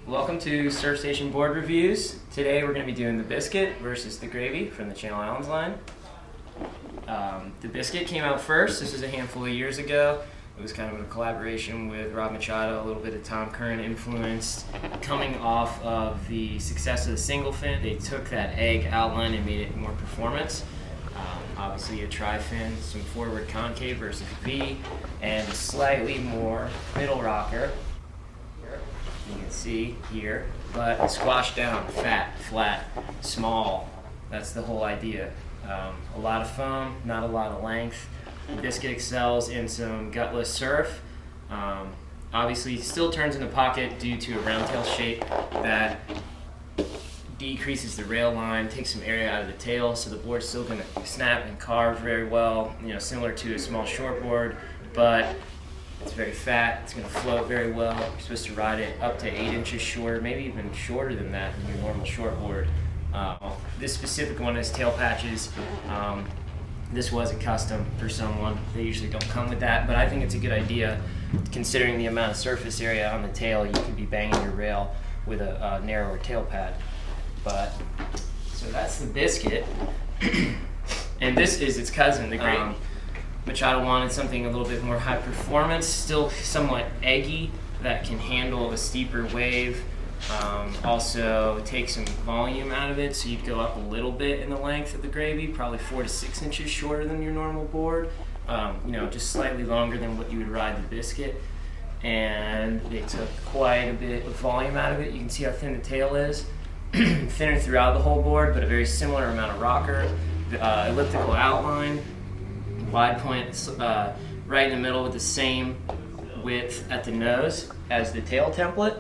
Welcome to Surf Station Board Reviews. Today we're going to be doing the Biscuit versus the Gravy from the Channel Islands line. The Biscuit came out first. This was a handful of years ago. It was kind of a collaboration with Rob Machado, a little bit of Tom Curran influenced. Coming off of the success of the single fin, they took that egg outline and made it more performance. Obviously a tri-fin, some forward concave versus V, and a slightly more middle rocker. You can see here, but squashed down, fat, flat, small. That's the whole idea. A lot of foam, not a lot of length. The Biscuit excels in some gutless surf. Obviously, still turns in the pocket due to a round tail shape that decreases the rail line, takes some area out of the tail, so the board's still going to snap and carve very well. Similar to a small shortboard, but it's very fat. It's going to float very well. You're supposed to ride it up to 8 inches shorter, maybe even shorter than that in your normal shortboard. This specific one has tail patches. This was a custom for someone. They usually don't come with that, but I think it's a good idea considering the amount of surface area on the tail. You could be banging your rail with a narrower tail pad. So that's the Biscuit. And this is its cousin, the Gravy. Machado wanted something a little bit more high performance, still somewhat eggy, that can handle a steeper wave. Also take some volume out of it, so you'd go up a little bit in the length of the Gravy, probably 4 to 6 inches shorter than your normal board. Just slightly longer than what you would ride the Biscuit. And they took quite a bit of volume out of it. You can see how thin the tail is. Thinner throughout the whole board, but a very similar amount of rocker. Elliptical outline. Wide point right in the middle with the same width at the nose as the tail template.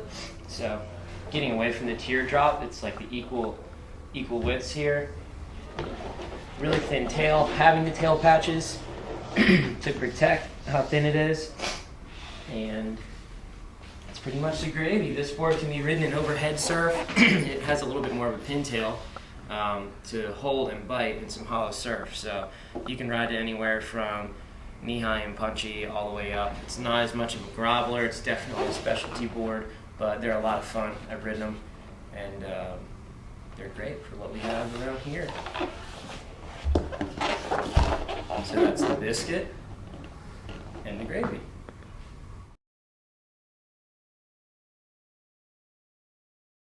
So getting away from the teardrop, it's like the equal widths here. Really thin tail, having the tail patches to protect how thin it is. And that's pretty much the Gravy. This board can be ridden in overhead surf. It has a little bit more of a pintail to hold and bite in some hollow surf. So you can ride it anywhere from knee-high and punchy all the way up. It's not as much of a groveler. It's definitely a specialty board, but they're a lot of fun. I've ridden them, and they're great for what we have around here. So that's the Biscuit and the Gravy.